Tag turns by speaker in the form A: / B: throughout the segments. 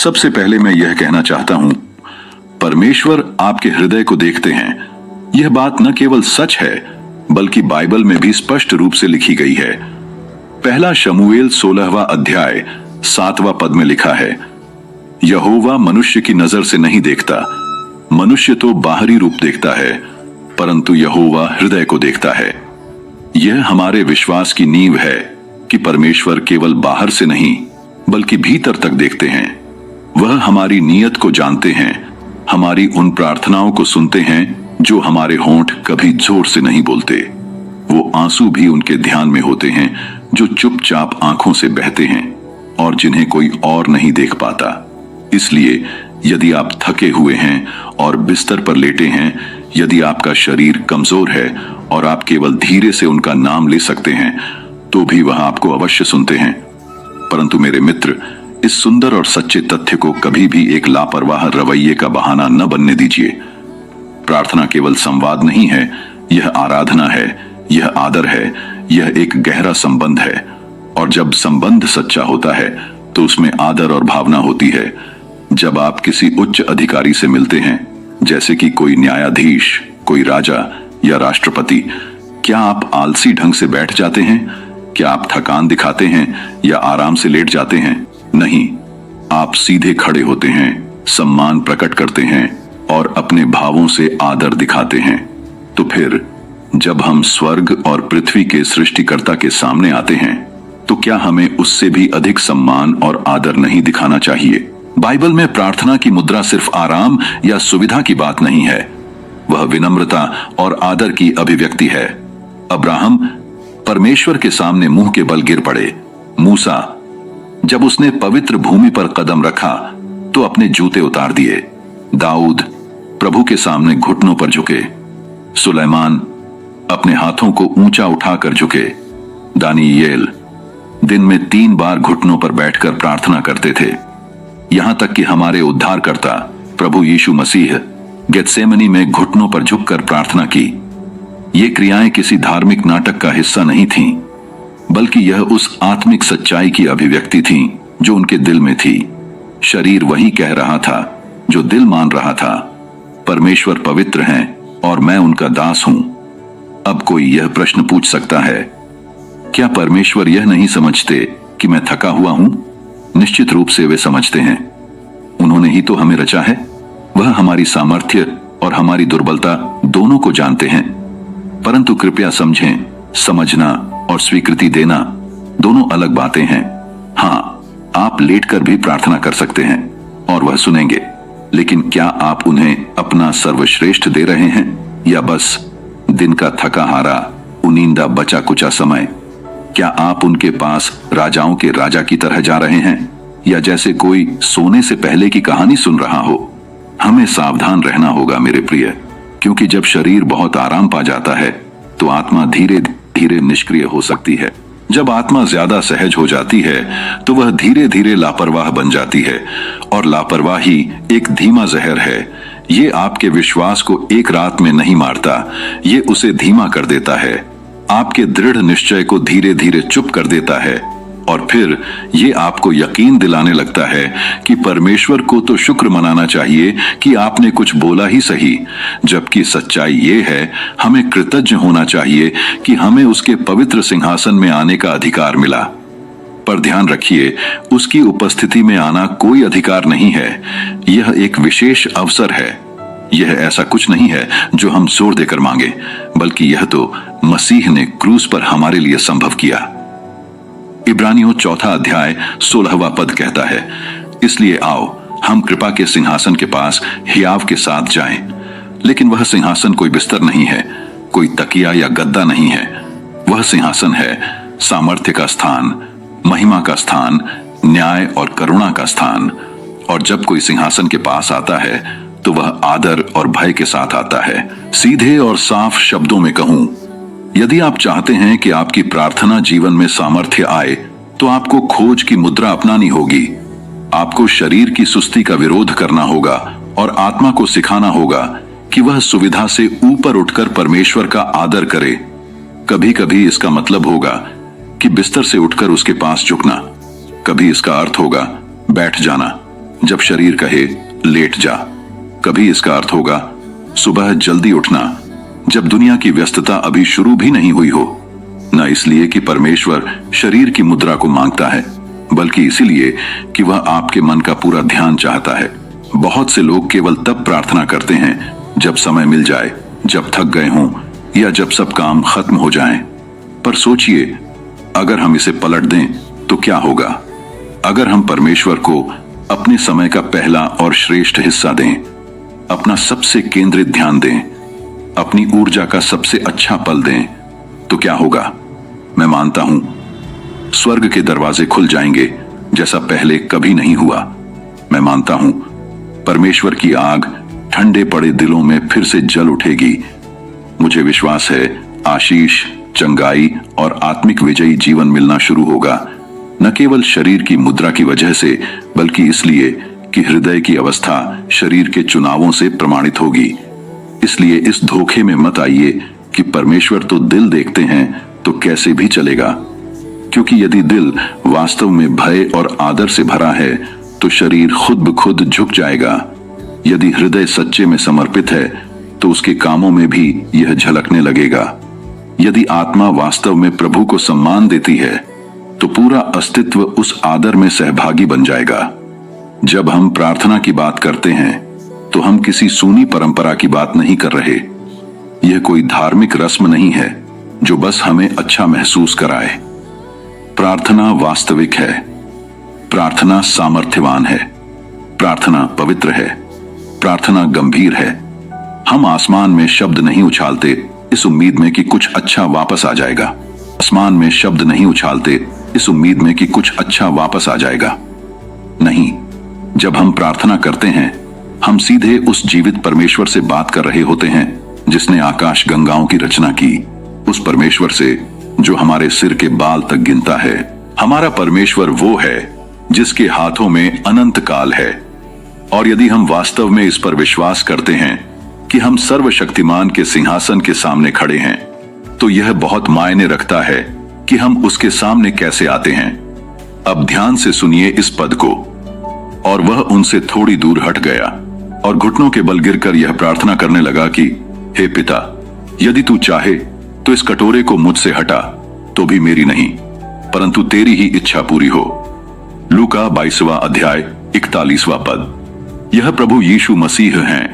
A: सबसे पहले मैं यह कहना चाहता हूं, परमेश्वर आपके हृदय को देखते हैं। यह बात न केवल सच है बल्कि बाइबल में भी स्पष्ट रूप से लिखी गई है। पहला शमूएल 16वां अध्याय 7वां पद में लिखा है, यहोवा मनुष्य की नजर से नहीं देखता, मनुष्य तो बाहरी रूप देखता है, परंतु यहोवा हृदय को देखता है। यह हमारे विश्वास की नींव है कि परमेश्वर केवल बाहर से नहीं बल्कि भीतर तक देखते हैं। वह हमारी नीयत को जानते हैं, हमारी उन प्रार्थनाओं को सुनते हैं जो हमारे होंठ कभी जोर से नहीं बोलते। वो आंसू भी उनके ध्यान में होते हैं जो चुपचाप आंखों से बहते हैं और जिन्हें कोई और नहीं देख पाता। इसलिए यदि आप थके हुए हैं और बिस्तर पर लेटे हैं, यदि आपका शरीर कमजोर है और आप केवल धीरे से उनका नाम ले सकते हैं, तो भी वह आपको अवश्य सुनते हैं। परंतु मेरे मित्र, इस सुंदर और सच्चे तथ्य को कभी भी एक लापरवाह रवैये का बहाना न बनने दीजिए। प्रार्थना केवल संवाद नहीं है, यह आराधना है, यह आदर है, यह एक गहरा संबंध है। और जब संबंध सच्चा होता है तो उसमें आदर और भावना होती है। जब आप किसी उच्च अधिकारी से मिलते हैं, जैसे कि कोई न्यायाधीश, कोई राजा या राष्ट्रपति, क्या आप आलसी ढंग से बैठ जाते हैं? क्या आप थकान दिखाते हैं या आराम से लेट जाते हैं? नहीं, आप सीधे खड़े होते हैं, सम्मान प्रकट करते हैं और अपने भावों से आदर दिखाते हैं। तो फिर जब हम स्वर्ग और पृथ्वी के सृष्टिकर्ता के सामने आते हैं, तो क्या हमें उससे भी अधिक सम्मान और आदर नहीं दिखाना चाहिए? बाइबल में प्रार्थना की मुद्रा सिर्फ आराम या सुविधा की बात नहीं है, वह विनम्रता और आदर की अभिव्यक्ति है। अब्राहम परमेश्वर के सामने मुंह के बल गिर पड़े। मूसा जब उसने पवित्र भूमि पर कदम रखा तो अपने जूते उतार दिए। दाऊद प्रभु के सामने घुटनों पर झुके। सुलेमान अपने हाथों को ऊंचा उठाकर झुके। दानियेल दिन में 3 बार घुटनों पर बैठकर प्रार्थना करते थे। यहां तक कि हमारे उद्धारकर्ता प्रभु यीशु मसीह गेत्सेमनी में घुटनों पर झुककर प्रार्थना की। ये क्रियाएं किसी धार्मिक नाटक का हिस्सा नहीं थीं, बल्कि यह उस आत्मिक सच्चाई की अभिव्यक्ति थी जो उनके दिल में थी। शरीर वही कह रहा था जो दिल मान रहा था, परमेश्वर पवित्र हैं और मैं उनका दास हूं। अब कोई यह प्रश्न पूछ सकता है, क्या परमेश्वर यह नहीं समझते कि मैं थका हुआ हूं? निश्चित रूप से वे समझते हैं। उन्होंने ही तो हमें रचा है। वह हमारी सामर्थ्य और हमारी दुर्बलता दोनों को जानते हैं। परंतु कृपया समझें, समझना और स्वीकृति देना दोनों अलग बातें हैं। हाँ, आप लेटकर भी प्रार्थना कर सकते हैं और वह सुनेंगे, लेकिन क्या आप उन्हें अपना सर्वश्रेष्ठ दे रहे हैं या बस दिन का थका हारा उनींदा बचा कुचा समय? क्या आप उनके पास राजाओं के राजा की तरह जा रहे हैं या जैसे कोई सोने से पहले की कहानी सुन रहा हो? हमें सावधान रहना होगा मेरे प्रिय, क्योंकि जब शरीर बहुत आराम पा जाता है तो आत्मा धीरे धीरे निष्क्रिय हो सकती है। जब आत्मा ज्यादा सहज हो जाती है तो वह धीरे धीरे लापरवाह बन जाती है, और लापरवाही एक धीमा जहर है। ये आपके विश्वास को एक रात में नहीं मारता, ये उसे धीमा कर देता है, आपके दृढ़ निश्चय को धीरे धीरे चुप कर देता है, और फिर ये आपको यकीन दिलाने लगता है कि परमेश्वर को तो शुक्र मनाना चाहिए कि आपने कुछ बोला ही सही, जबकि सच्चाई ये है हमें कृतज्ञ होना चाहिए कि हमें उसके पवित्र सिंहासन में आने का अधिकार मिला। पर ध्यान रखिए, उसकी उपस्थिति में आना कोई अधिकार नहीं है, यह एक विशेष अवसर है। यह ऐसा कुछ नहीं है जो हम जोर देकर मांगे, बल्कि यह तो मसीह ने क्रूस पर हमारे लिए संभव किया। इब्रानियों 4 अध्याय 16वां पद कहता है, इसलिए आओ हम कृपा के सिंहासन के पास हियाव के साथ जाएं। लेकिन वह सिंहासन कोई बिस्तर नहीं है, कोई तकिया या गद्दा नहीं है। वह सिंहासन है सामर्थ्य का स्थान, महिमा का स्थान, न्याय और करुणा का स्थान। और जब कोई सिंहासन के पास आता है तो वह आदर और भय के साथ आता है। सीधे और साफ शब्दों में कहूं, यदि आप चाहते हैं कि आपकी प्रार्थना जीवन में सामर्थ्य आए तो आपको खोज की मुद्रा अपनानी होगी। आपको शरीर की सुस्ती का विरोध करना होगा और आत्मा को सिखाना होगा कि वह सुविधा से ऊपर उठकर परमेश्वर का आदर करे। कभी कभी इसका मतलब होगा कि बिस्तर से उठकर उसके पास झुकना, कभी इसका अर्थ होगा बैठ जाना, जब शरीर कहे लेट जा। कभी इसका अर्थ होगा सुबह जल्दी उठना, जब दुनिया की व्यस्तता अभी शुरू भी नहीं हुई हो। न इसलिए कि परमेश्वर शरीर की मुद्रा को मांगता है, बल्कि इसीलिए कि वह आपके मन का पूरा ध्यान चाहता है। बहुत से लोग केवल तब प्रार्थना करते हैं जब समय मिल जाए, जब थक गए हों या जब सब काम खत्म हो जाएं। पर सोचिए, अगर हम इसे पलट दें तो क्या होगा? अगर हम परमेश्वर को अपने समय का पहला और श्रेष्ठ हिस्सा दें, अपना सबसे केंद्रित ध्यान दें, अपनी ऊर्जा का सबसे अच्छा पल दें, तो क्या होगा? मैं मानता हूं स्वर्ग के दरवाजे खुल जाएंगे जैसा पहले कभी नहीं हुआ। मैं मानता हूं परमेश्वर की आग ठंडे पड़े दिलों में फिर से जल उठेगी। मुझे विश्वास है आशीष, चंगाई और आत्मिक विजयी जीवन मिलना शुरू होगा, न केवल शरीर की मुद्रा की वजह से, बल्कि इसलिए कि हृदय की अवस्था शरीर के चुनावों से प्रमाणित होगी। इसलिए इस धोखे में मत आइए कि परमेश्वर तो दिल देखते हैं तो कैसे भी चलेगा, क्योंकि यदि दिल वास्तव में भय और आदर से भरा है तो शरीर खुद ब खुद झुक जाएगा। यदि हृदय सच्चे में समर्पित है तो उसके कामों में भी यह झलकने लगेगा। यदि आत्मा वास्तव में प्रभु को सम्मान देती है तो पूरा अस्तित्व उस आदर में सहभागी बन जाएगा। जब हम प्रार्थना की बात करते हैं तो हम किसी सूनी परंपरा की बात नहीं कर रहे। यह कोई धार्मिक रस्म नहीं है जो बस हमें अच्छा महसूस कराए। प्रार्थना वास्तविक है, प्रार्थना सामर्थ्यवान है, प्रार्थना पवित्र है, प्रार्थना गंभीर है। हम आसमान में शब्द नहीं उछालते इस उम्मीद में कि कुछ अच्छा वापस आ जाएगा। आसमान में शब्द नहीं उछालते इस उम्मीद में कि कुछ अच्छा वापस आ जाएगा। नहीं, जब हम प्रार्थना करते हैं हम सीधे उस जीवित परमेश्वर से बात कर रहे होते हैं जिसने आकाश गंगाओं की रचना की, उस परमेश्वर से जो हमारे सिर के बाल तक गिनता है। हमारा परमेश्वर वो है जिसके हाथों में अनंत काल है। और यदि हम वास्तव में इस पर विश्वास करते हैं कि हम सर्वशक्तिमान के सिंहासन के सामने खड़े हैं, तो यह बहुत मायने रखता है कि हम उसके सामने कैसे आते हैं। अब ध्यान से सुनिए इस पद को। और वह उनसे थोड़ी दूर हट गया और घुटनों के बल गिरकर यह प्रार्थना करने लगा कि हे पिता, यदि तू चाहे तो इस कटोरे को मुझसे हटा, तो भी मेरी नहीं परंतु तेरी ही इच्छा पूरी हो। लूका 22वां अध्याय 41वां पद। यह प्रभु यीशु मसीह हैं,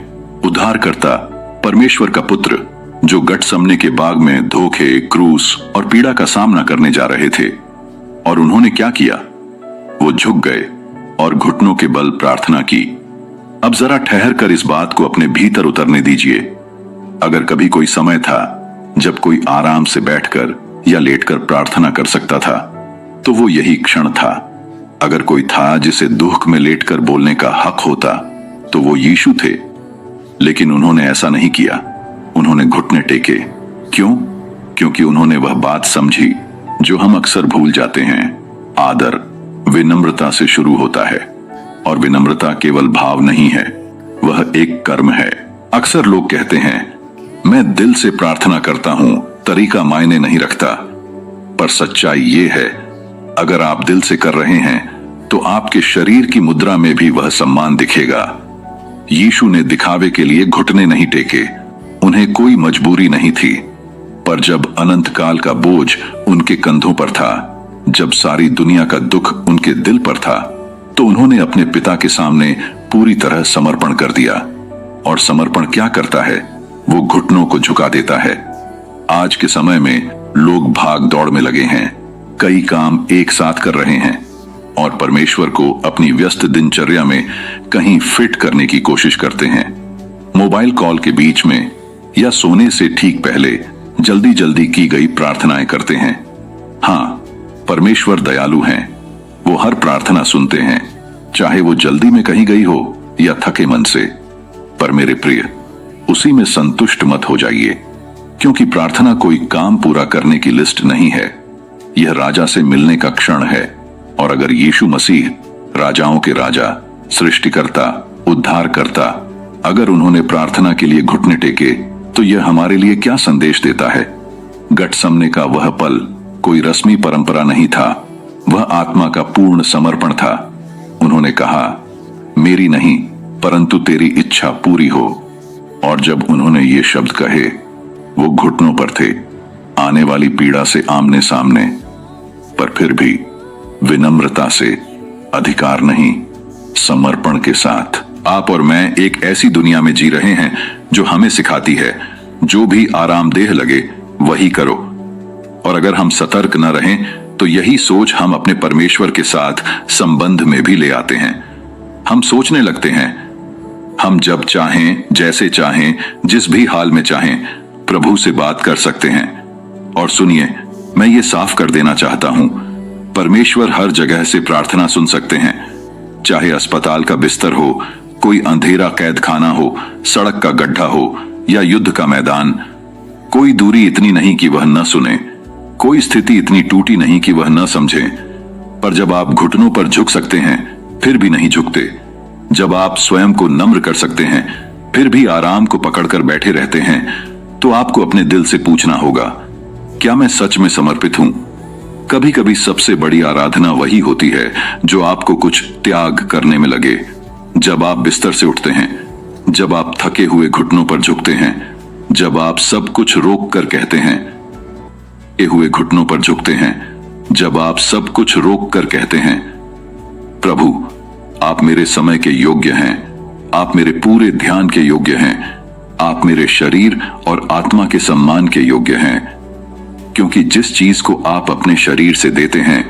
A: उद्धारकर्ता, परमेश्वर का पुत्र, जो गठसमने के बाग में धोखे, क्रूस और पीड़ा का सामना करने जा रहे थे। और उन्होंने क्या किया? वो झुक गए और घुटनों के बल प्रार्थना की। अब जरा ठहर कर इस बात को अपने भीतर उतरने दीजिए। अगर कभी कोई समय था जब कोई आराम से बैठकर या लेटकर प्रार्थना कर सकता था तो वो यही क्षण था। अगर कोई था जिसे दुख में लेटकर बोलने का हक होता तो वो यीशु थे। लेकिन उन्होंने ऐसा नहीं किया। उन्होंने घुटने टेके। क्यों? क्योंकि उन्होंने वह बात समझी जो हम अक्सर भूल जाते हैं। आदर विनम्रता से शुरू होता है, और विनम्रता केवल भाव नहीं है, वह एक कर्म है। अक्सर लोग कहते हैं मैं दिल से प्रार्थना करता हूं, तरीका मायने नहीं रखता। पर सच्चाई ये है, अगर आप दिल से कर रहे हैं तो आपके शरीर की मुद्रा में भी वह सम्मान दिखेगा। यीशु ने दिखावे के लिए घुटने नहीं टेके, उन्हें कोई मजबूरी नहीं थी। पर जब अनंत काल का बोझ उनके कंधों पर था, जब सारी दुनिया का दुख उनके दिल पर था, तो उन्होंने अपने पिता के सामने पूरी तरह समर्पण कर दिया। और समर्पण क्या करता है? वो घुटनों को झुका देता है। आज के समय में लोग भाग दौड़ में लगे हैं, कई काम एक साथ कर रहे हैं और परमेश्वर को अपनी व्यस्त दिनचर्या में कहीं फिट करने की कोशिश करते हैं। मोबाइल कॉल के बीच में या सोने से ठीक पहले जल्दी जल्दी की गई प्रार्थनाएं करते हैं। हाँ, परमेश्वर दयालु हैं, वो हर प्रार्थना सुनते हैं, चाहे वो जल्दी में कही गई हो या थके मन से। पर मेरे प्रिय, उसी में संतुष्ट मत हो जाइए, क्योंकि प्रार्थना कोई काम पूरा करने की लिस्ट नहीं है। यह राजा से मिलने का क्षण है। और अगर यीशु मसीह, राजाओं के राजा, सृष्टिकर्ता, उद्धारकर्ता, अगर उन्होंने प्रार्थना के लिए घुटने टेके, तो यह हमारे लिए क्या संदेश देता है? गठसमने का वह पल कोई रस्मी परंपरा नहीं था, वह आत्मा का पूर्ण समर्पण था। उन्होंने कहा, मेरी नहीं परंतु तेरी इच्छा पूरी हो। और जब उन्होंने ये शब्द कहे, वो घुटनों पर थे, आने वाली पीड़ा से आमने सामने, पर फिर भी विनम्रता से, अधिकार नहीं, समर्पण के साथ। आप और मैं एक ऐसी दुनिया में जी रहे हैं जो हमें सिखाती है, जो भी आरामदेह लगे वही करो। और अगर हम सतर्क न रहें तो यही सोच हम अपने परमेश्वर के साथ संबंध में भी ले आते हैं। हम सोचने लगते हैं हम जब चाहें, जैसे चाहें, जिस भी हाल में चाहें प्रभु से बात कर सकते हैं। और सुनिए, मैं ये साफ कर देना चाहता हूं, परमेश्वर हर जगह से प्रार्थना सुन सकते हैं। चाहे अस्पताल का बिस्तर हो, कोई अंधेरा कैद खाना हो, सड़क का गड्ढा हो या युद्ध का मैदान, कोई दूरी इतनी नहीं कि वह न सुने, कोई स्थिति इतनी टूटी नहीं कि वह न समझे। पर जब आप घुटनों पर झुक सकते हैं फिर भी नहीं झुकते, जब आप स्वयं को नम्र कर सकते हैं फिर भी आराम को पकड़कर बैठे रहते हैं, तो आपको अपने दिल से पूछना होगा, क्या मैं सच में समर्पित हूं? कभी कभी सबसे बड़ी आराधना वही होती है जो आपको कुछ त्याग करने में लगे। जब आप बिस्तर से उठते हैं, जब आप थके हुए घुटनों पर झुकते हैं, जब आप सब कुछ रोक कर कहते हैं, हुए घुटनों पर झुकते हैं, जब आप सब कुछ रोक कर कहते हैं, प्रभु आप मेरे समय के योग्य हैं, आप मेरे पूरे ध्यान के योग्य हैं, आप मेरे शरीर और आत्मा के सम्मान के योग्य हैं। क्योंकि जिस चीज को आप अपने शरीर से देते हैं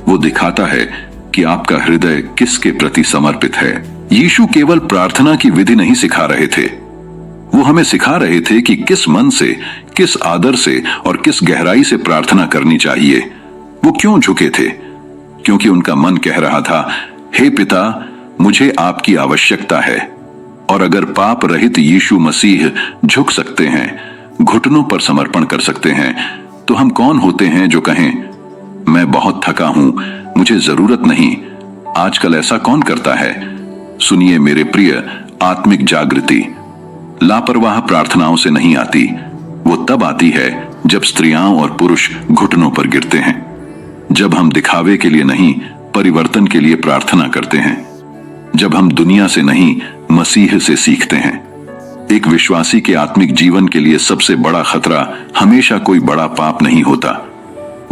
A: वो दिखाता है कि आपका हृदय किसके प्रति समर्पित है। यीशु केवल प्रार्थना की विधि नहीं सिखा रहे थे, वो हमें सिखा रहे थे कि किस मन से, किस आदर से और किस गहराई से प्रार्थना करनी चाहिए। वो क्यों झुके थे? क्योंकि उनका मन कह रहा था, हे पिता, मुझे आपकी आवश्यकता है। और अगर पाप रहित यीशु मसीह झुक सकते हैं, घुटनों पर समर्पण कर सकते हैं, तो हम कौन होते हैं जो कहें, मैं बहुत थका हूं, मुझे जरूरत नहीं। आजकल ऐसा कौन करता है? सुनिए मेरे प्रिय, आत्मिक जागृति लापरवाह प्रार्थनाओं से नहीं आती, वो तब आती है जब स्त्रियां और पुरुष घुटनों पर गिरते हैं, जब हम दिखावे के लिए नहीं परिवर्तन के लिए प्रार्थना करते हैं, जब हम दुनिया से नहीं मसीह से सीखते हैं। एक विश्वासी के आत्मिक जीवन के लिए सबसे बड़ा खतरा हमेशा कोई बड़ा पाप नहीं होता।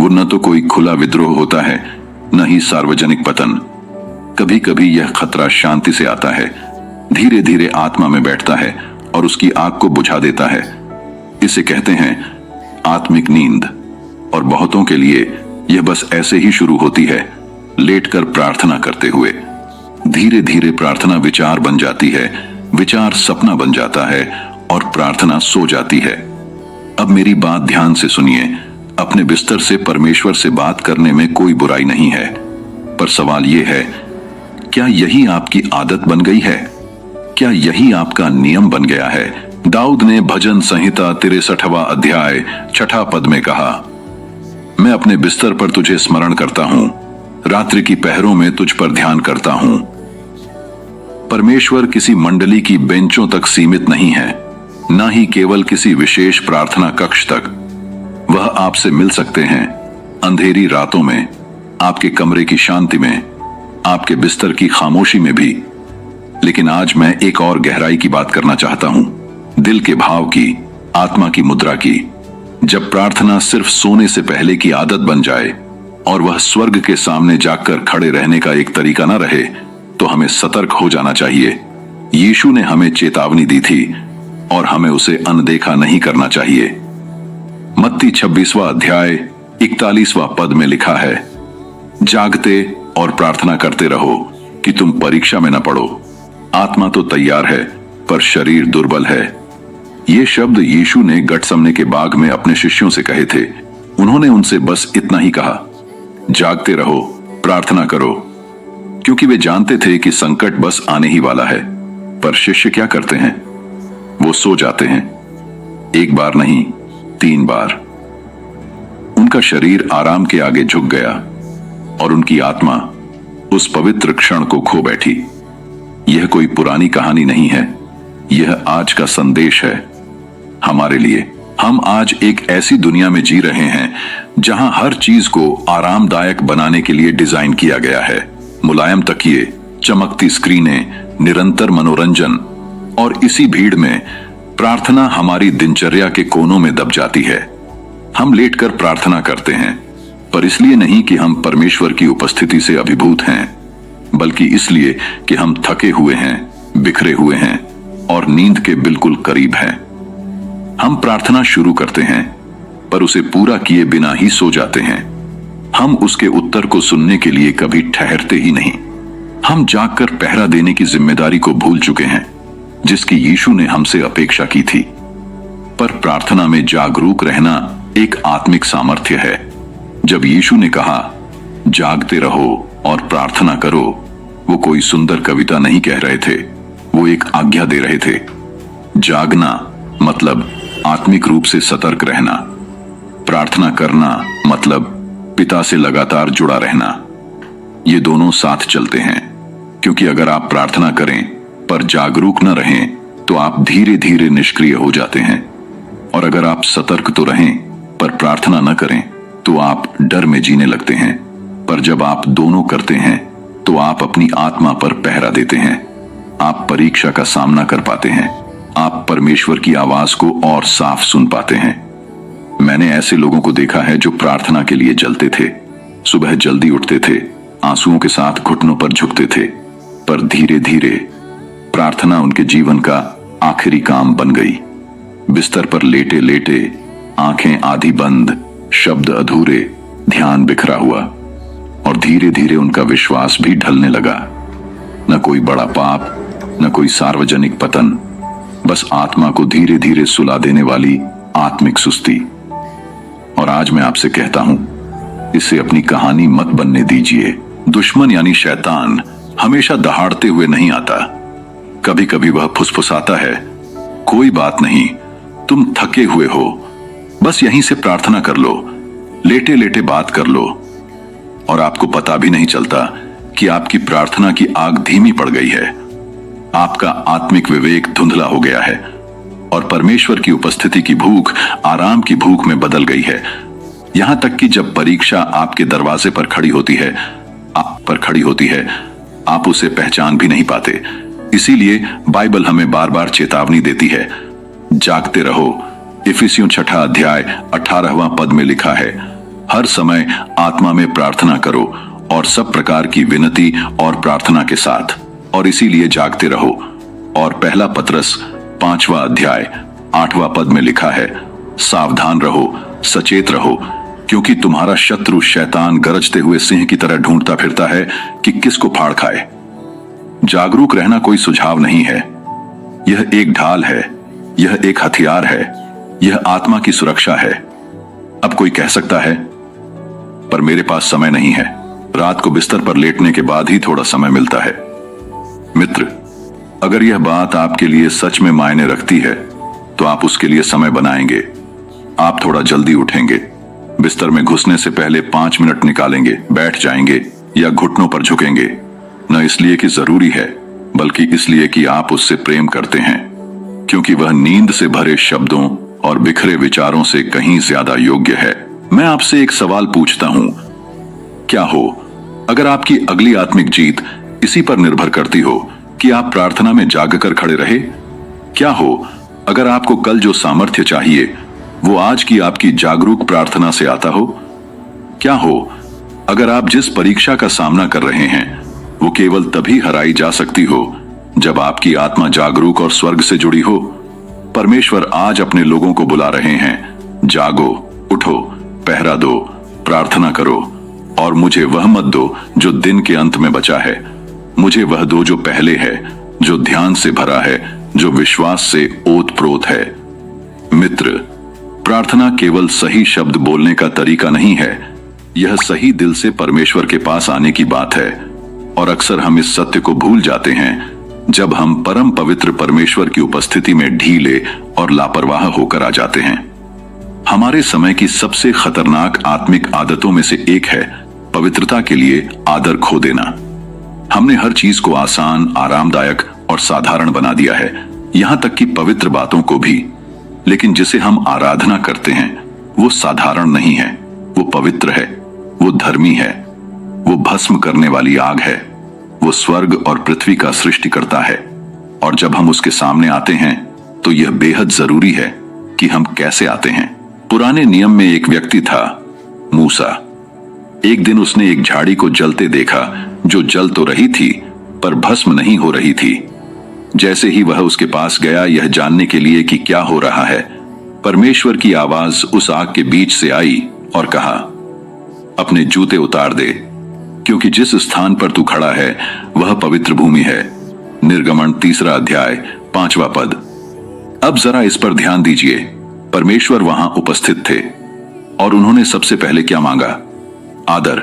A: वो न तो कोई खुला विद्रोह होता है, न ही सार्वजनिक पतन। कभी कभी यह खतरा शांति से आता है, धीरे धीरे आत्मा में बैठता है और उसकी आग को बुझा देता है। इसे कहते हैं आत्मिक नींद। और बहुतों के लिए यह बस ऐसे ही शुरू होती है, लेटकर प्रार्थना करते हुए। धीरे धीरे प्रार्थना विचार बन जाती है, विचार सपना बन जाता है और प्रार्थना सो जाती है। अब मेरी बात ध्यान से सुनिए। अपने बिस्तर से परमेश्वर से बात करने में कोई बुराई नहीं है, पर सवाल यह है, क्या यही आपकी आदत बन गई है? क्या यही आपका नियम बन गया है? दाऊद ने भजन संहिता 63वां अध्याय 6 पद में कहा, मैं अपने बिस्तर पर तुझे स्मरण करता हूं, रात्रि की पहरों में तुझ पर ध्यान करता हूं। परमेश्वर किसी मंडली की बेंचों तक सीमित नहीं है, ना ही केवल किसी विशेष प्रार्थना कक्ष तक। वह आपसे मिल सकते हैं अंधेरी रातों में, आपके कमरे की शांति में, आपके बिस्तर की खामोशी में भी। लेकिन आज मैं एक और गहराई की बात करना चाहता हूं, दिल के भाव की, आत्मा की मुद्रा की। जब प्रार्थना सिर्फ सोने से पहले की आदत बन जाए और वह स्वर्ग के सामने जाकर खड़े रहने का एक तरीका न रहे, तो हमें सतर्क हो जाना चाहिए। यीशु ने हमें चेतावनी दी थी और हमें उसे अनदेखा नहीं करना चाहिए। मत्ती 26वां अध्याय 41वां पद में लिखा है, जागते और प्रार्थना करते रहो कि तुम परीक्षा में न पड़ो। आत्मा तो तैयार है पर शरीर दुर्बल है। ये शब्द यीशु ने गठसमने के बाग में अपने शिष्यों से कहे थे। उन्होंने उनसे बस इतना ही कहा, जागते रहो, प्रार्थना करो, क्योंकि वे जानते थे कि संकट बस आने ही वाला है। पर शिष्य क्या करते हैं? वो सो जाते हैं। एक बार नहीं, 3 बार। उनका शरीर आराम के आगे झुक गया और उनकी आत्मा उस पवित्र क्षण को खो बैठी। यह कोई पुरानी कहानी नहीं है, यह आज का संदेश है हमारे लिए। हम आज एक ऐसी दुनिया में जी रहे हैं जहां हर चीज को आरामदायक बनाने के लिए डिजाइन किया गया है। मुलायम तकिए, चमकती स्क्रीनें, निरंतर मनोरंजन और इसी भीड़ में प्रार्थना हमारी दिनचर्या के कोनों में दब जाती है। हम लेटकर प्रार्थना करते हैं, पर इसलिए नहीं कि हम परमेश्वर की उपस्थिति से अभिभूत हैं, बल्कि इसलिए कि हम थके हुए हैं, बिखरे हुए हैं और नींद के बिल्कुल करीब हैं। हम प्रार्थना शुरू करते हैं, पर उसे पूरा किए बिना ही सो जाते हैं। हम उसके उत्तर को सुनने के लिए कभी ठहरते ही नहीं। हम जागकर पहरा देने की जिम्मेदारी को भूल चुके हैं, जिसकी यीशु ने हमसे अपेक्षा की थी। पर प्रार्थना में जागरूक रहना एक आत्मिक सामर्थ्य है। जब यीशु ने कहा, जागते रहो और प्रार्थना करो, वो कोई सुंदर कविता नहीं कह रहे थे, वो एक आज्ञा दे रहे थे। जागना मतलब आत्मिक रूप से सतर्क रहना। प्रार्थना करना मतलब पिता से लगातार जुड़ा रहना। ये दोनों साथ चलते हैं, क्योंकि अगर आप प्रार्थना करें पर जागरूक न रहें तो आप धीरे धीरे निष्क्रिय हो जाते हैं, और अगर आप सतर्क तो रहें पर प्रार्थना न करें तो आप डर में जीने लगते हैं। पर जब आप दोनों करते हैं तो आप अपनी आत्मा पर पहरा देते हैं। आप परीक्षा का सामना कर पाते हैं। आप परमेश्वर की आवाज को और साफ सुन पाते हैं। मैंने ऐसे लोगों को देखा है जो प्रार्थना के लिए जलते थे, सुबह जल्दी उठते थे, आंसुओं के साथ घुटनों पर झुकते थे, पर धीरे धीरे प्रार्थना उनके जीवन का आखिरी काम बन गई। बिस्तर पर लेटे लेटे आंखें आधी बंद, शब्द अधूरे, ध्यान बिखरा हुआ, और धीरे धीरे उनका विश्वास भी ढलने लगा। न कोई बड़ा पाप, न कोई सार्वजनिक पतन, बस आत्मा को धीरे धीरे सुला देने वाली आत्मिक सुस्ती। और आज मैं आपसे कहता हूं, इसे अपनी कहानी मत बनने दीजिए। दुश्मन यानी शैतान हमेशा दहाड़ते हुए नहीं आता। कभी कभी वह फुसफुसाता है, कोई बात नहीं, तुम थके हुए हो, बस यहीं से प्रार्थना कर लो, लेटे लेटे बात कर लो। और आपको पता भी नहीं चलता कि आपकी प्रार्थना की आग धीमी पड़ गई है। आपका आत्मिक विवेक धुंधला हो गया है और परमेश्वर की उपस्थिति की भूख आराम की भूख में बदल गई है। यहां तक कि जब परीक्षा आपके दरवाजे पर खड़ी होती है, आप उसे पहचान भी नहीं पाते। इसीलिए बाइबल हमें बार बार चेतावनी देती है, जागते रहो। इफिसियों 6 अध्याय 18वां पद में लिखा है, हर समय आत्मा में प्रार्थना करो और सब प्रकार की विनती और प्रार्थना के साथ, और इसीलिए जागते रहो। और पहला पतरस 5वां अध्याय 8वां पद में लिखा है, सावधान रहो, सचेत रहो, क्योंकि तुम्हारा शत्रु शैतान गरजते हुए सिंह की तरह ढूंढता फिरता है कि किसको फाड़ खाए। जागरूक रहना कोई सुझाव नहीं है, यह एक ढाल है, यह एक हथियार है, यह आत्मा की सुरक्षा है। अब कोई कह सकता है, पर मेरे पास समय नहीं है, रात को बिस्तर पर लेटने के बाद ही थोड़ा समय मिलता है। मित्र, अगर यह बात आपके लिए सच में मायने रखती है तो आप उसके लिए समय बनाएंगे। आप थोड़ा जल्दी उठेंगे, बिस्तर में घुसने से पहले 5 मिनट निकालेंगे, बैठ जाएंगे या घुटनों पर झुकेंगे, न इसलिए कि जरूरी है, बल्कि इसलिए कि आप उससे प्रेम करते हैं, क्योंकि वह नींद से भरे शब्दों और बिखरे विचारों से कहीं ज्यादा योग्य है। मैं आपसे एक सवाल पूछता हूं, क्या हो अगर आपकी अगली आत्मिक जीत इसी पर निर्भर करती हो कि आप प्रार्थना में जागकर खड़े रहे? क्या हो अगर आपको कल जो सामर्थ्य चाहिए वो आज की आपकी जागरूक प्रार्थना से आता हो? क्या हो अगर आप जिस परीक्षा का सामना कर रहे हैं वो केवल तभी हराई जा सकती हो जब आपकी आत्मा जागरूक और स्वर्ग से जुड़ी हो? परमेश्वर आज अपने लोगों को बुला रहे हैं, जागो, उठो, पहरा दो, प्रार्थना करो, और मुझे वह मत दो जो दिन के अंत में बचा है। मुझे वह दो जो पहले है, जो ध्यान से भरा है, जो विश्वास से ओतप्रोत है। मित्र, प्रार्थना केवल सही शब्द बोलने का तरीका नहीं है, यह सही दिल से परमेश्वर के पास आने की बात है। और अक्सर हम इस सत्य को भूल जाते हैं जब हम परम पवित्र परमेश्वर की उपस्थिति में ढीले और लापरवाह होकर आ जाते हैं। हमारे समय की सबसे खतरनाक आत्मिक आदतों में से एक है पवित्रता के लिए आदर खो देना। हमने हर चीज को आसान, आरामदायक और साधारण बना दिया है, यहां तक कि पवित्र बातों को भी। लेकिन जिसे हम आराधना करते हैं वो साधारण नहीं है, वो पवित्र है, वो धर्मी है, वो भस्म करने वाली आग है। वो स्वर्ग और पृथ्वी का सृष्टिकर्ता है, और जब हम उसके सामने आते हैं तो यह बेहद जरूरी है कि हम कैसे आते हैं। पुराने नियम में एक व्यक्ति था, मूसा। एक दिन उसने एक झाड़ी को जलते देखा जो जल तो रही थी पर भस्म नहीं हो रही थी। जैसे ही वह उसके पास गया यह जानने के लिए कि क्या हो रहा है, परमेश्वर की आवाज उस आग के बीच से आई और कहा, अपने जूते उतार दे, क्योंकि जिस स्थान पर तू खड़ा है वह पवित्र भूमि है। निर्गमन 3 अध्याय 5वां पद। अब जरा इस पर ध्यान दीजिए। परमेश्वर वहां उपस्थित थे और उन्होंने सबसे पहले क्या मांगा? आदर।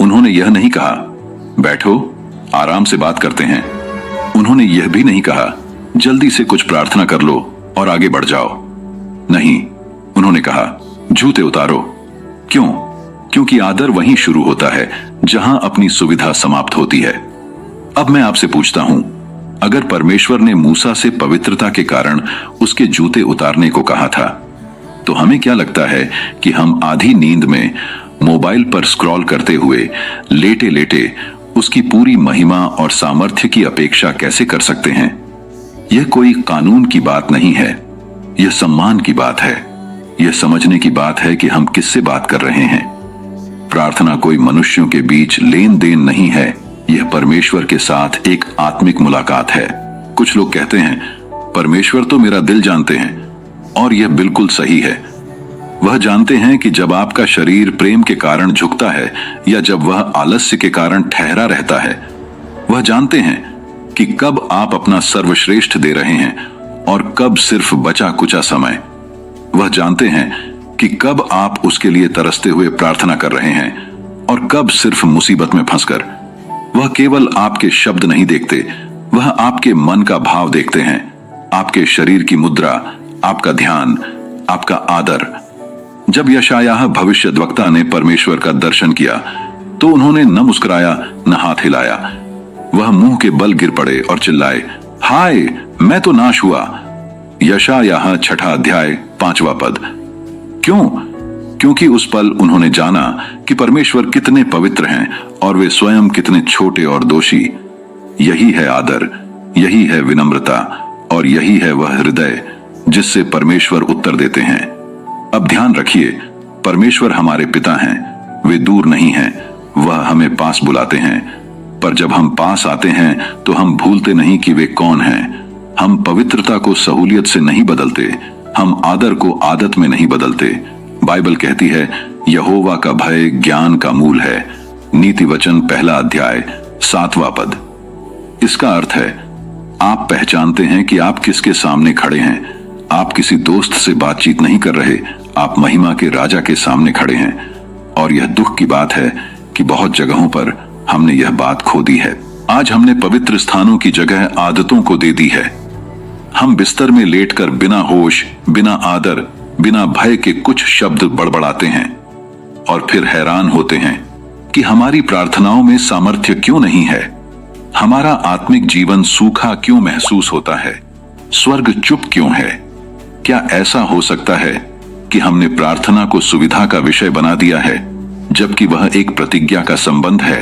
A: उन्होंने यह नहीं कहा, बैठो आराम से बात करते हैं। उन्होंने यह भी नहीं कहा, जल्दी से कुछ प्रार्थना कर लो और आगे बढ़ जाओ। नहीं, उन्होंने कहा, जूते उतारो। क्यों? क्योंकि आदर वहीं शुरू होता है जहां अपनी सुविधा समाप्त होती है। अब मैं आपसे पूछता हूं, अगर परमेश्वर ने मूसा से पवित्रता के कारण उसके जूते उतारने को कहा था, तो हमें क्या लगता है कि हम आधी नींद में मोबाइल पर स्क्रॉल करते हुए लेटे लेटे उसकी पूरी महिमा और सामर्थ्य की अपेक्षा कैसे कर सकते हैं? यह कोई कानून की बात नहीं है, यह सम्मान की बात है। यह समझने की बात है कि हम किससे बात कर रहे हैं। प्रार्थना कोई मनुष्यों के बीच लेन देन नहीं है, यह परमेश्वर के साथ एक आत्मिक मुलाकात है। कुछ लोग कहते हैं, परमेश्वर तो मेरा दिल जानते हैं, और यह बिल्कुल सही है। वह जानते हैं कि जब आपका शरीर प्रेम के कारण झुकता है या जब वह आलस्य के कारण ठहरा रहता है। वह जानते हैं कि कब आप अपना सर्वश्रेष्ठ दे रहे हैं और कब सिर्फ बचा कुचा समय। वह जानते हैं कि कब आप उसके लिए तरसते हुए प्रार्थना कर रहे हैं और कब सिर्फ मुसीबत में फंसकर। वह केवल आपके शब्द नहीं देखते, वह आपके मन का भाव देखते हैं, आपके शरीर की मुद्रा, आपका ध्यान, आपका आदर। जब यशायाह भविष्यद्वक्ता ने परमेश्वर का दर्शन किया तो उन्होंने न मुस्कुराया न हाथ हिलाया। वह मुंह के बल गिर पड़े और चिल्लाए, हाय, मैं तो नाश हुआ। यशायाह 6 अध्याय 5वां पद। क्यों? क्योंकि उस पल उन्होंने जाना कि परमेश्वर कितने पवित्र हैं और वे स्वयं कितने छोटे और दोषी। यही है आदर, यही है विनम्रता, और यही है वह हृदय जिससे परमेश्वर उत्तर देते हैं। अब ध्यान रखिए, परमेश्वर हमारे पिता हैं, वे दूर नहीं हैं, वह हमें पास बुलाते हैं। पर जब हम पास आते हैं तो हम भूलते नहीं कि वे कौन हैं। हम पवित्रता को सहूलियत से नहीं बदलते, हम आदर को आदत में नहीं बदलते। बाइबल कहती है, यहोवा का भय ज्ञान का मूल है। नीति वचन 1 अध्याय 7वां पद। इसका अर्थ है, आप पहचानते हैं कि आप किसके सामने खड़े हैं। आप किसी दोस्त से बातचीत नहीं कर रहे, आप महिमा के राजा के सामने खड़े हैं। और यह दुख की बात है कि बहुत जगहों पर हमने यह बात खो दी है। आज हमने पवित्र स्थानों की जगह आदतों को दे दी है। हम बिस्तर में लेटकर बिना होश, बिना आदर, बिना भय के कुछ शब्द बड़बड़ाते हैं और फिर हैरान होते हैं कि हमारी प्रार्थनाओं में सामर्थ्य क्यों नहीं है। हमारा आत्मिक जीवन सूखा क्यों महसूस होता है? स्वर्ग चुप क्यों है? क्या ऐसा हो सकता है कि हमने प्रार्थना को सुविधा का विषय बना दिया है, जबकि वह एक प्रतिज्ञा का संबंध है?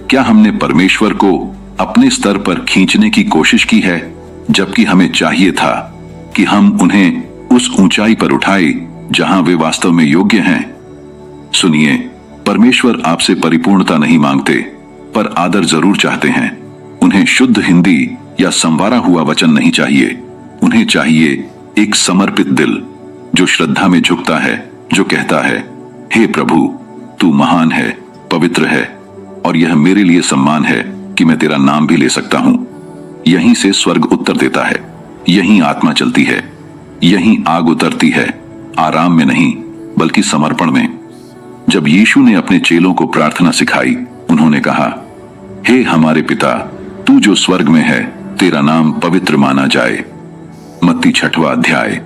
A: क्या हमने परमेश्वर को अपने स्तर पर खींचने की कोशिश की है, जबकि हमें चाहिए था कि हम उन्हें उस ऊंचाई पर उठाएं जहां वे वास्तव में योग्य हैं? सुनिए, परमेश्वर आपसे परिपूर्णता नहीं मांगते, पर आदर जरूर चाहते हैं। उन्हें शुद्ध हिंदी या संवारा हुआ वचन नहीं चाहिए, उन्हें चाहिए एक समर्पित दिल जो श्रद्धा में झुकता है, जो कहता है, हे प्रभु, तू महान है, पवित्र है, और यह मेरे लिए सम्मान है कि मैं तेरा नाम भी ले सकता हूं। यहीं से स्वर्ग उत्तर देता है, यहीं आत्मा चलती है, यहीं आग उतरती है, आराम में नहीं बल्कि समर्पण में। जब यीशु ने अपने चेलों को प्रार्थना सिखाई, उन्होंने कहा, हे हमारे पिता, तू जो स्वर्ग में है, तेरा नाम पवित्र माना जाए। मत्ती 6वां अध्याय।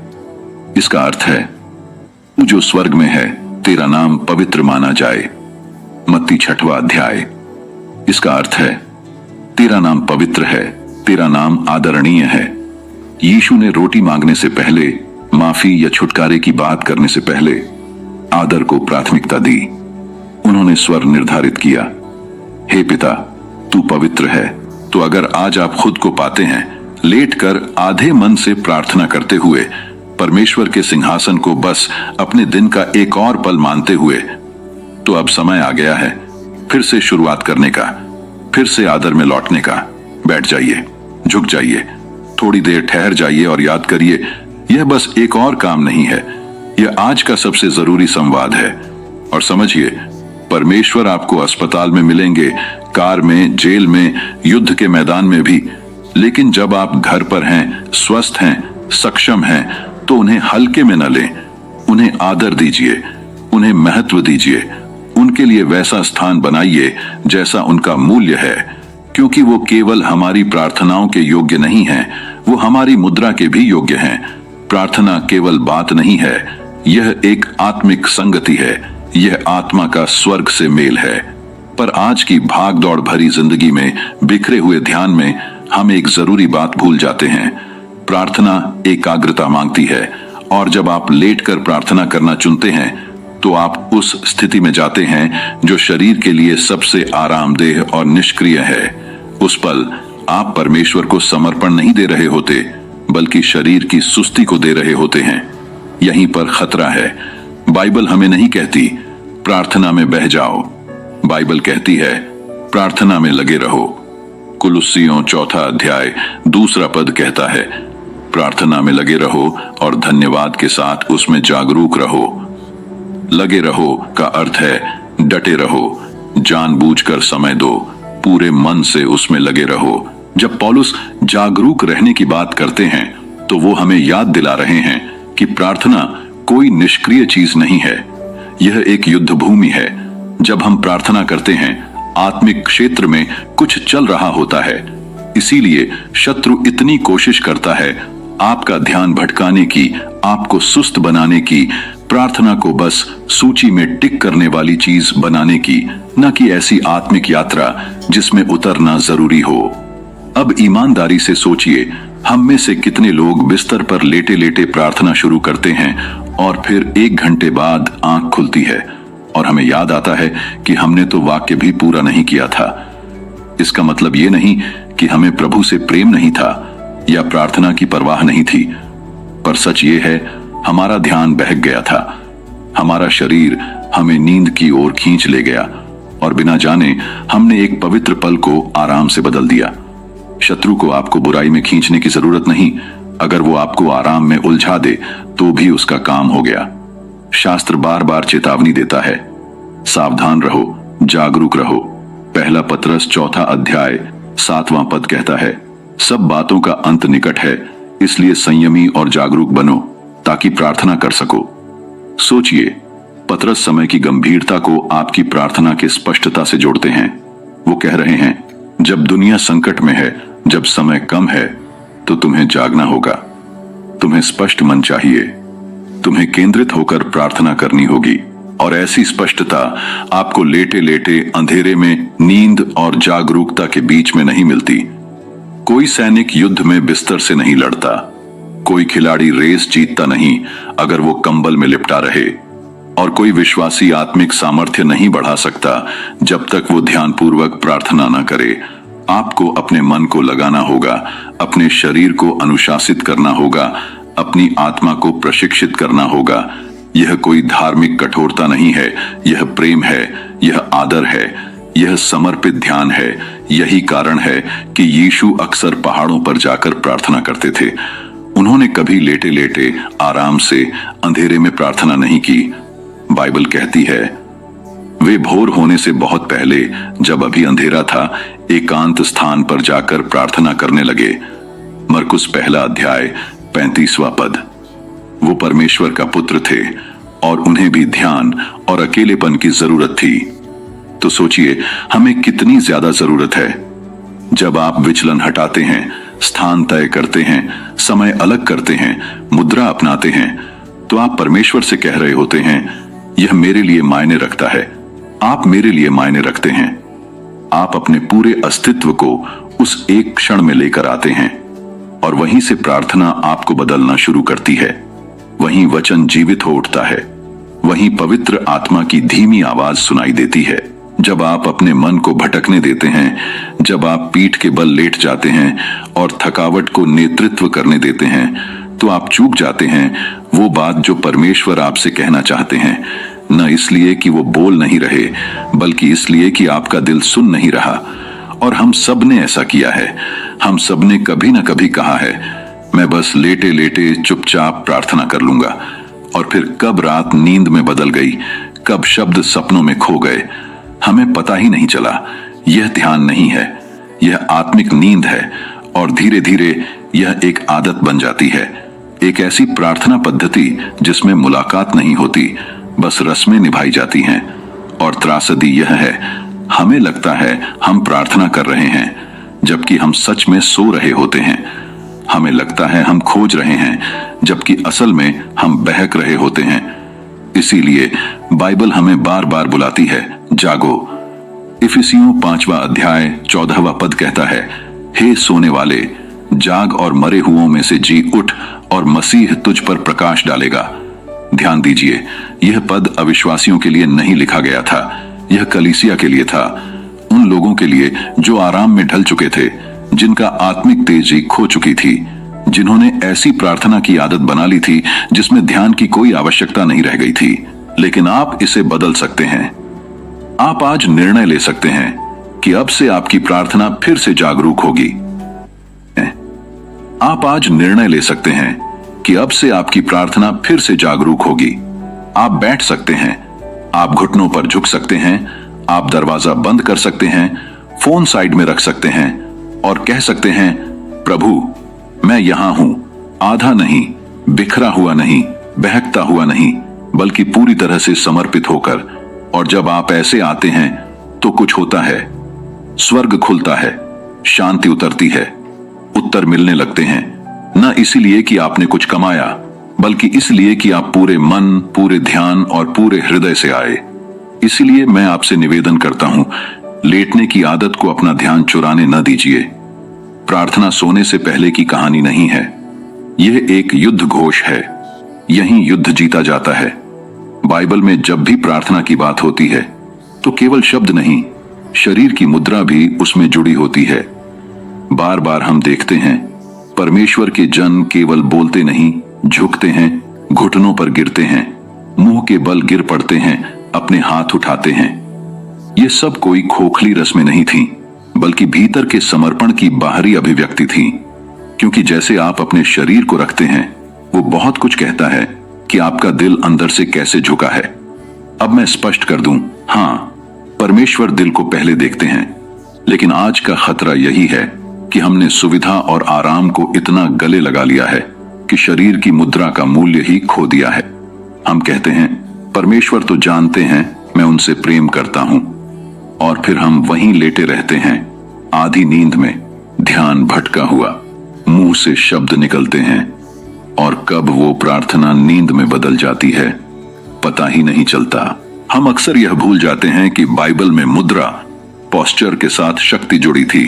A: इसका अर्थ है, तू जो स्वर्ग में है, तेरा नाम पवित्र माना जाए। मत्ती 6वां अध्याय। इसका अर्थ है, तेरा नाम पवित्र है, तेरा नाम आदरणीय है। यीशु ने रोटी मांगने से पहले, माफी या छुटकारे की बात करने से पहले आदर को प्राथमिकता दी। उन्होंने स्वर निर्धारित किया, हे पिता, तू पवित्र है। तो अगर आज आप खुद को पाते हैं लेटकर आधे मन से प्रार्थना करते हुए, परमेश्वर के सिंहासन को बस अपने दिन का एक और पल मानते हुए, तो अब समय आ गया है फिर से शुरुआत करने का, फिर से आदर में लौटने का। बैठ जाइए, झुक जाइए, थोड़ी देर ठहर जाइए और याद करिए, यह बस एक और काम नहीं है, यह आज का सबसे जरूरी संवाद है। और समझिए, परमेश्वर आपको अस्पताल में मिलेंगे, कार में, जेल में, युद्ध के मैदान में भी, लेकिन जब आप घर पर हैं, स्वस्थ हैं, सक्षम हैं, तो उन्हें हल्के में न लें। उन्हें आदर दीजिए, उन्हें महत्व दीजिए, उनके लिए वैसा स्थान बनाइए जैसा उनका मूल्य है, क्योंकि वो केवल हमारी प्रार्थनाओं के योग्य नहीं हैं, वो हमारी मुद्रा के भी योग्य हैं। प्रार्थना केवल बात नहीं है, यह एक आत्मिक संगति है, यह आत्मा का स्वर्ग से मेल है। पर आज की भाग दौड़ भरी जिंदगी में, बिखरे हुए ध्यान में हम एक जरूरी बात भूल जाते हैं। प्रार्थना एकाग्रता मांगती है, और जब आप लेटकर प्रार्थना करना चुनते हैं तो आप उस स्थिति में जाते हैं जो शरीर के लिए सबसे आरामदेह और निष्क्रिय है। उस पल आप परमेश्वर को समर्पण नहीं दे रहे होते, बल्कि शरीर की सुस्ती को दे रहे होते हैं। यहीं पर खतरा है। बाइबल हमें नहीं कहती प्रार्थना में बह जाओ, बाइबल कहती है प्रार्थना में लगे रहो। कुलुस्सियों 4 अध्याय 2 पद कहता है, प्रार्थना में लगे रहो और धन्यवाद के साथ उसमें जागरूक रहो। लगे रहो का अर्थ है डटे रहो, जानबूझकर समय दो, पूरे मन से उसमें लगे रहो। जब पौलुस जागरूक रहने की बात करते हैं तो वो हमें याद दिला रहे हैं कि प्रार्थना कोई निष्क्रिय चीज नहीं है, यह एक युद्ध भूमि है। जब हम प्रार्थना करते हैं, आत्मिक क्षेत्र में कुछ चल रहा होता है, इसीलिए शत्रु इतनी कोशिश करता है आपका ध्यान भटकाने की, आपको सुस्त बनाने की, प्रार्थना को बस सूची में टिक करने वाली चीज बनाने की, न कि ऐसी आत्मिक यात्रा जिसमें उतरना जरूरी हो। अब ईमानदारी से सोचिए, हम में से कितने लोग बिस्तर पर लेटे लेटे प्रार्थना शुरू करते हैं और फिर 1 घंटे बाद आंख खुलती है और हमें याद आता है कि हमने तो वाक्य भी पूरा नहीं किया था। इसका मतलब ये नहीं कि हमें प्रभु से प्रेम नहीं था या प्रार्थना की परवाह नहीं थी, पर सच ये है हमारा ध्यान बहक गया था, हमारा शरीर हमें नींद की ओर खींच ले गया और बिना जाने हमने एक पवित्र पल को आराम से बदल दिया। शत्रु को आपको बुराई में खींचने की जरूरत नहीं, अगर वो आपको आराम में उलझा दे तो भी उसका काम हो गया। शास्त्र बार बार चेतावनी देता है, सावधान रहो, जागरूक रहो। 1 पतरस 4 अध्याय 7वां पद कहता है, सब बातों का अंत निकट है, इसलिए संयमी और जागरूक बनो ताकि प्रार्थना कर सको। सोचिए, पतरस समय की गंभीरता को आपकी प्रार्थना के स्पष्टता से जोड़ते हैं। वो कह रहे हैं, जब दुनिया संकट में है, जब समय कम है, तो तुम्हें जागना होगा, तुम्हें स्पष्ट मन चाहिए, तुम्हें केंद्रित होकर प्रार्थना करनी होगी। और ऐसी स्पष्टता आपको लेटे लेटे अंधेरे में नींद और जागरूकता के बीच में नहीं मिलती। कोई सैनिक युद्ध में बिस्तर से नहीं लड़ता, कोई खिलाड़ी रेस जीतता नहीं अगर वो कंबल में लिपटा रहे, और कोई विश्वासी आत्मिक सामर्थ्य नहीं बढ़ा सकता जब तक वो ध्यानपूर्वक प्रार्थना न करे। आपको अपने मन को लगाना होगा, अपने शरीर को अनुशासित करना होगा, अपनी आत्मा को प्रशिक्षित करना होगा। यह कोई धार्मिक कठोरता नहीं है, यह प्रेम है, यह आदर है, यह समर्पित ध्यान है। यही कारण है कि यीशु अक्सर पहाड़ों पर जाकर प्रार्थना करते थे। उन्होंने कभी लेटे लेटे आराम से अंधेरे में प्रार्थना नहीं की। बाइबल कहती है, वे भोर होने से बहुत पहले, जब अभी अंधेरा था, एकांत स्थान पर जाकर प्रार्थना करने लगे। मरकुस 1 अध्याय 35वां पद। वो परमेश्वर का पुत्र थे और उन्हें भी ध्यान और अकेलेपन की जरूरत थी। तो सोचिए, हमें कितनी ज्यादा जरूरत है। जब आप विचलन हटाते हैं, स्थान तय करते हैं, समय अलग करते हैं, मुद्रा अपनाते हैं, तो आप परमेश्वर से कह रहे होते हैं, यह मेरे लिए मायने रखता है, आप मेरे लिए मायने रखते हैं। आप अपने पूरे अस्तित्व को उस एक क्षण में लेकर आते हैं और वहीं से प्रार्थना आपको बदलना शुरू करती है। वहीं वचन जीवित हो उठता है, वहीं पवित्र आत्मा की धीमी आवाज सुनाई देती है। जब आप अपने मन को भटकने देते हैं, जब आप पीठ के बल लेट जाते हैं और थकावट को नेतृत्व करने देते हैं, तो आप चूक जाते हैं वो बात जो परमेश्वर आपसे कहना चाहते हैं, न इसलिए कि वो बोल नहीं रहे, बल्कि इसलिए कि आपका दिल सुन नहीं रहा। और हम सब ने ऐसा किया है। हम सब ने कभी न कभी कहा है, मैं बस लेटे लेटे चुपचाप प्रार्थना कर लूंगा, और फिर कब रात नींद में बदल गई, कब शब्द सपनों में खो गए, हमें पता ही नहीं चला। यह ध्यान नहीं है, यह आत्मिक नींद है, और धीरे धीरे यह एक आदत बन जाती है, एक ऐसी प्रार्थना पद्धति जिसमें मुलाकात नहीं होती, बस रस्में निभाई जाती हैं। और त्रासदी यह है, हमें लगता है हम प्रार्थना कर रहे हैं, जबकि हम सच में सो रहे होते हैं। हमें लगता है हम खोज रहे हैं, जबकि असल में हम बहक रहे होते हैं। इसीलिए बाइबल हमें बार बार बुलाती है, जागो। इफिसियों 5वां अध्याय 14वां पद कहता है, हे सोने वाले, जाग और मरे हुओं में से जी उठ, और मसीह तुझ पर प्रकाश डालेगा। ध्यान दीजिए, यह पद अविश्वासियों के लिए नहीं लिखा गया था, यह कलीसिया के लिए था, उन लोगों के लिए जो आराम में ढल चुके थे, जिनका आत्मिक तेजी खो चुकी थी, जिन्होंने ऐसी प्रार्थना की आदत बना ली थी जिसमें ध्यान की कोई आवश्यकता नहीं रह गई थी। लेकिन आप इसे बदल सकते हैं। आप आज निर्णय ले सकते हैं कि अब से आपकी प्रार्थना फिर से जागरूक होगी। आप आज निर्णय ले सकते हैं कि अब से आपकी प्रार्थना फिर से जागरूक होगी। आप बैठ सकते हैं, आप घुटनों पर झुक सकते हैं, आप दरवाजा बंद कर सकते हैं, फोन साइड में रख सकते हैं और कह सकते हैं, प्रभु मैं यहां हूं, आधा नहीं, बिखरा हुआ नहीं, बहकता हुआ नहीं, बल्कि पूरी तरह से समर्पित होकर। और जब आप ऐसे आते हैं तो कुछ होता है, स्वर्ग खुलता है, शांति उतरती है, उत्तर मिलने लगते हैं, न इसलिए कि आपने कुछ कमाया, बल्कि इसलिए कि आप पूरे मन, पूरे ध्यान और पूरे हृदय से आए। इसलिए मैं आपसे निवेदन करता हूं, लेटने की आदत को अपना ध्यान चुराने न दीजिए। प्रार्थना सोने से पहले की कहानी नहीं है, यह एक युद्ध घोष है। यहीं युद्ध जीता जाता है। बाइबल में जब भी प्रार्थना की बात होती है तो केवल शब्द नहीं, शरीर की मुद्रा भी उसमें जुड़ी होती है। बार बार हम देखते हैं परमेश्वर के जन केवल बोलते नहीं, झुकते हैं, घुटनों पर गिरते हैं, मुंह के बल गिर पड़ते हैं, अपने हाथ उठाते हैं। ये सब कोई खोखली रस्में नहीं थी, बल्कि भीतर के समर्पण की बाहरी अभिव्यक्ति थी। क्योंकि जैसे आप अपने शरीर को रखते हैं, वो बहुत कुछ कहता है कि आपका दिल अंदर से कैसे झुका है। अब मैं स्पष्ट कर दूं, हां, परमेश्वर दिल को पहले देखते हैं, लेकिन आज का खतरा यही है कि हमने सुविधा और आराम को इतना गले लगा लिया है कि शरीर की मुद्रा का मूल्य ही खो दिया है। हम कहते हैं, परमेश्वर तो जानते हैं मैं उनसे प्रेम करता हूं, और फिर हम वहीं लेटे रहते हैं, आधी नींद में, ध्यान भटका हुआ, मुंह से शब्द निकलते हैं, और कब वो प्रार्थना नींद में बदल जाती है पता ही नहीं चलता। हम अक्सर यह भूल जाते हैं कि बाइबल में मुद्रा, पोस्चर के साथ शक्ति जुड़ी थी,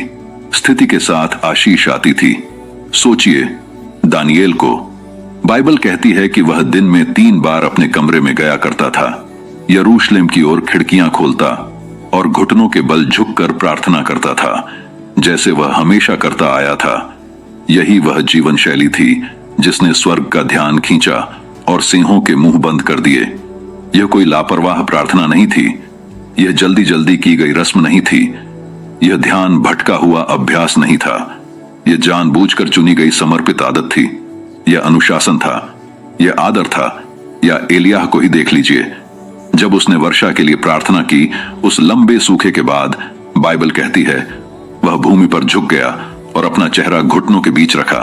A: स्थिति के साथ आशीष आती थी। सोचिए, दानियेल को बाइबल कहती है कि वह दिन में 3 बार अपने कमरे में गया करता था, यरूशलेम की ओर खिड़कियां खोलता और घुटनों के बल झुककर प्रार्थना करता था, जैसे वह हमेशा करता आया था। यही वह जीवन शैली थी जिसने स्वर्ग का ध्यान खींचा और सिंहों के मुंह बंद कर दिए। यह कोई लापरवाह प्रार्थना नहीं थी, यह जल्दी जल्दी की गई रस्म नहीं थी, यह ध्यान भटका हुआ अभ्यास नहीं था, यह जानबूझकर चुनी गई समर्पित आदत थी, यह अनुशासन था, यह आदर था। या एलियाह को ही देख लीजिए, जब उसने वर्षा के लिए प्रार्थना की, उस लंबे सूखे के बाद बाइबल कहती है वह भूमि पर झुक गया और अपना चेहरा घुटनों के बीच रखा।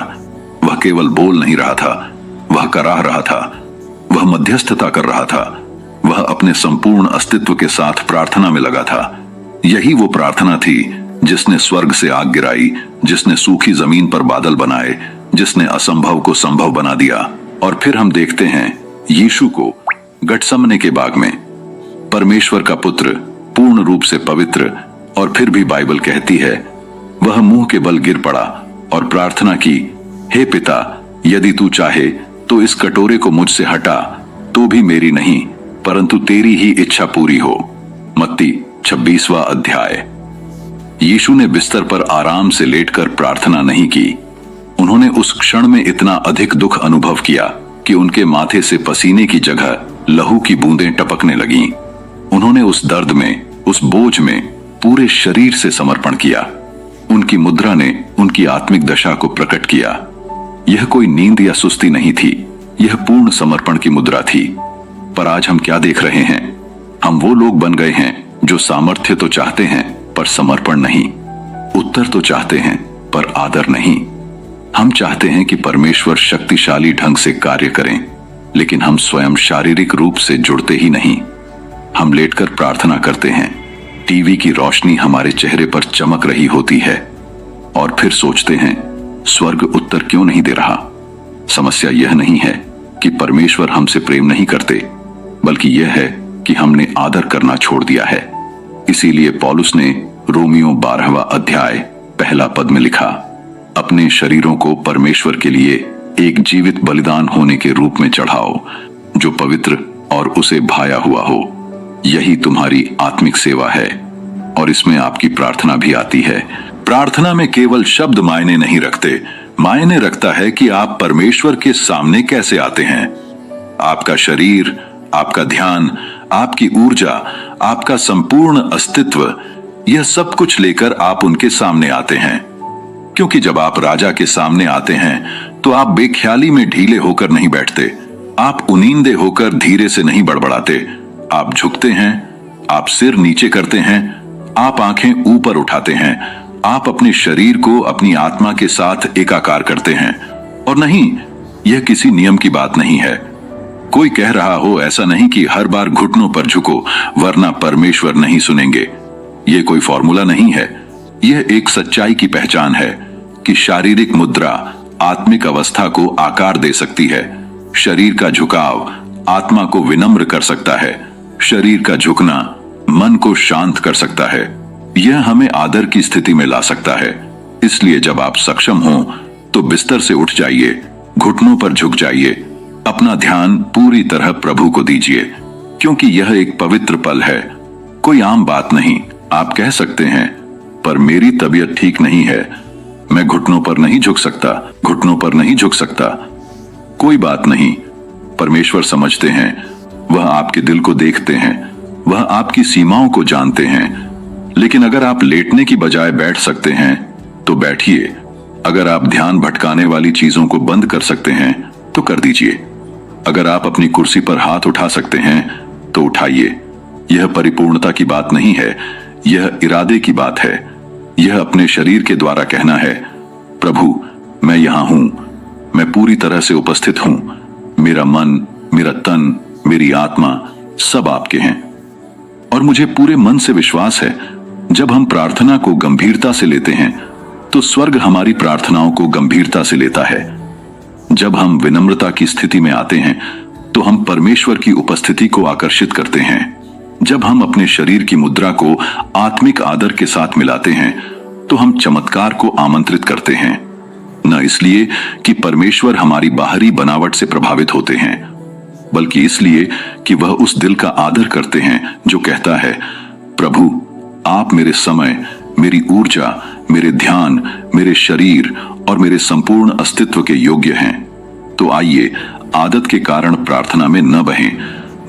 A: वह केवल बोल नहीं रहा था, वह कराह रहा था, वह मध्यस्थता कर रहा था, वह अपने संपूर्ण अस्तित्व के साथ प्रार्थना में लगा था। यही वो प्रार्थना थी जिसने स्वर्ग से आग गिराई, जिसने सूखी जमीन पर बादल बनाए, जिसने असंभव को संभव बना दिया। और फिर हम देखते हैं यीशु को गठसमने के बाग में, परमेश्वर का पुत्र, पूर्ण रूप से पवित्र, और फिर भी बाइबल कहती है वह मुंह के बल गिर पड़ा और प्रार्थना की, हे पिता, यदि तू चाहे तो इस कटोरे को मुझसे हटा, तो भी मेरी नहीं परंतु तेरी ही इच्छा पूरी हो। मत्ती 26वां अध्याय। यीशु ने बिस्तर पर आराम से लेटकर प्रार्थना नहीं की। उन्होंने उस क्षण में इतना अधिक दुख अनुभव किया कि उनके माथे से पसीने की जगह लहू की बूंदें टपकने लगीं। उन्होंने उस दर्द में, उस बोझ में पूरे शरीर से समर्पण किया। उनकी मुद्रा ने उनकी आत्मिक दशा को प्रकट किया। यह कोई नींद या सुस्ती नहीं थी, यह पूर्ण समर्पण की मुद्रा थी। पर आज हम क्या देख रहे हैं? हम वो लोग बन गए हैं जो सामर्थ्य तो चाहते हैं पर समर्पण नहीं, उत्तर तो चाहते हैं पर आदर नहीं। हम चाहते हैं कि परमेश्वर शक्तिशाली ढंग से कार्य करें, लेकिन हम स्वयं शारीरिक रूप से जुड़ते ही नहीं। हम लेटकर प्रार्थना करते हैं, टीवी की रोशनी हमारे चेहरे पर चमक रही होती है, और फिर सोचते हैं स्वर्ग उत्तर क्यों नहीं दे रहा। समस्या यह नहीं है कि परमेश्वर हमसे प्रेम नहीं करते, बल्कि यह है कि हमने आदर करना छोड़ दिया है। इसीलिए पौलुस ने रोमियो 12वां अध्याय पहला पद में लिखा, अपने शरीरों को परमेश्वर के लिए एक जीवित बलिदान होने के रूप में चढ़ाओ, जो पवित्र और उसे भाया हुआ हो। यही तुम्हारी आत्मिक सेवा है, और इसमें आपकी प्रार्थना भी आती है। प्रार्थना में केवल शब्द मायने नहीं रखते, मायने रखता है कि आप परमेश्वर के सामने कैसे आते हैं। आपका शरीर, आपका ध्यान, आपकी ऊर्जा, आपका संपूर्ण अस्तित्व, यह सब कुछ लेकर आप उनके सामने आते हैं। क्योंकि जब आप राजा के सामने आते हैं तो आप बेख्याली में ढीले होकर नहीं बैठते, आप उनींदे होकर धीरे से नहीं बड़बड़ाते। आप झुकते हैं, आप सिर नीचे करते हैं, आप आंखें ऊपर उठाते हैं, आप अपने शरीर को अपनी आत्मा के साथ एकाकार करते हैं। और नहीं, यह किसी नियम की बात नहीं है। कोई कह रहा हो ऐसा नहीं कि हर बार घुटनों पर झुको वरना परमेश्वर नहीं सुनेंगे। यह कोई फॉर्मूला नहीं है। यह एक सच्चाई की पहचान है कि शारीरिक मुद्रा आत्मिक अवस्था को आकार दे सकती है। शरीर का झुकाव आत्मा को विनम्र कर सकता है। शरीर का झुकना मन को शांत कर सकता है। यह हमें आदर की स्थिति में ला सकता है। इसलिए जब आप सक्षम हो तो बिस्तर से उठ जाइए, घुटनों पर झुक जाइए, अपना ध्यान पूरी तरह प्रभु को दीजिए, क्योंकि यह एक पवित्र पल है, कोई आम बात नहीं। आप कह सकते हैं, पर मेरी तबीयत ठीक नहीं है, मैं घुटनों पर नहीं झुक सकता, घुटनों पर नहीं झुक सकता। कोई बात नहीं, परमेश्वर समझते हैं, वह आपके दिल को देखते हैं, वह आपकी सीमाओं को जानते हैं। लेकिन अगर आप लेटने की बजाय बैठ सकते हैं तो बैठिए। अगर आप ध्यान भटकाने वाली चीजों को बंद कर सकते हैं तो कर दीजिए। अगर आप अपनी कुर्सी पर हाथ उठा सकते हैं तो उठाइए। यह परिपूर्णता की बात नहीं है, यह इरादे की बात है। यह अपने शरीर के द्वारा कहना है, प्रभु मैं यहां हूं, मैं पूरी तरह से उपस्थित हूं। मेरा मन, मेरा तन, मेरी आत्मा सब आपके हैं। और मुझे पूरे मन से विश्वास है, जब हम प्रार्थना को गंभीरता से लेते हैं तो स्वर्ग हमारी प्रार्थनाओं को गंभीरता से लेता है। जब हम विनम्रता की स्थिति में आते हैं तो हम परमेश्वर की उपस्थिति को आकर्षित करते हैं। जब हम अपने शरीर की मुद्रा को आत्मिक आदर के साथ मिलाते हैं तो हम चमत्कार को आमंत्रित करते हैं। न इसलिए कि परमेश्वर हमारी बाहरी बनावट से प्रभावित होते हैं, बल्कि इसलिए कि वह उस दिल का आदर करते हैं जो कहता है, प्रभु आप मेरे समय, मेरी ऊर्जा, मेरे ध्यान, मेरे शरीर और मेरे संपूर्ण अस्तित्व के योग्य हैं। तो आइए आदत के कारण प्रार्थना में न बहें,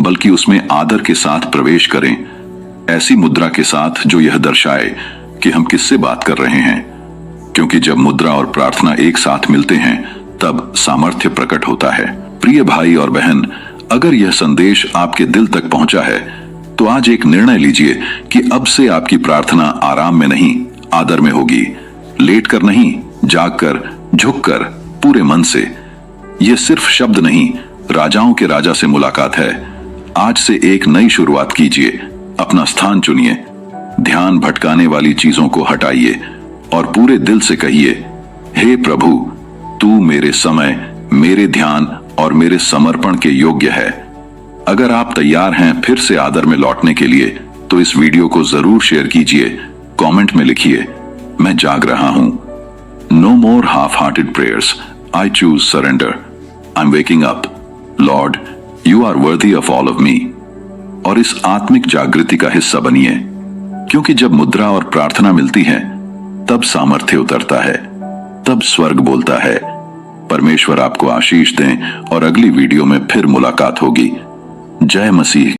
A: बल्कि उसमें आदर के साथ प्रवेश करें, ऐसी मुद्रा के साथ जो यह दर्शाए कि हम किससे बात कर रहे हैं। क्योंकि जब मुद्रा और प्रार्थना एक साथ मिलते हैं तब सामर्थ्य प्रकट होता है। प्रिय भाई और बहन, अगर यह संदेश आपके दिल तक पहुंचा है तो आज एक निर्णय लीजिए कि अब से आपकी प्रार्थना आराम में नहीं, आदर में होगी। लेटकर नहीं, जागकर, झुककर, पूरे मन से। यह सिर्फ शब्द नहीं, राजाओं के राजा से मुलाकात है। आज से एक नई शुरुआत कीजिए, अपना स्थान चुनिए, ध्यान भटकाने वाली चीजों को हटाइए और पूरे दिल से कहिए, हे प्रभु तू मेरे समय, मेरे ध्यान और मेरे समर्पण के योग्य है। अगर आप तैयार हैं फिर से आदर में लौटने के लिए तो इस वीडियो को जरूर शेयर कीजिए, कमेंट में लिखिए, मैं जाग रहा हूं। No more half hearted prayers, I choose surrender, I am waking up, Lord you are worthy of all of me. और इस आत्मिक जागृति का हिस्सा बनिए। क्योंकि जब मुद्रा और प्रार्थना मिलती है तब सामर्थ्य उतरता है, तब स्वर्ग बोलता है। परमेश्वर आपको आशीष दें और अगली वीडियो में फिर मुलाकात होगी। जय मसीह।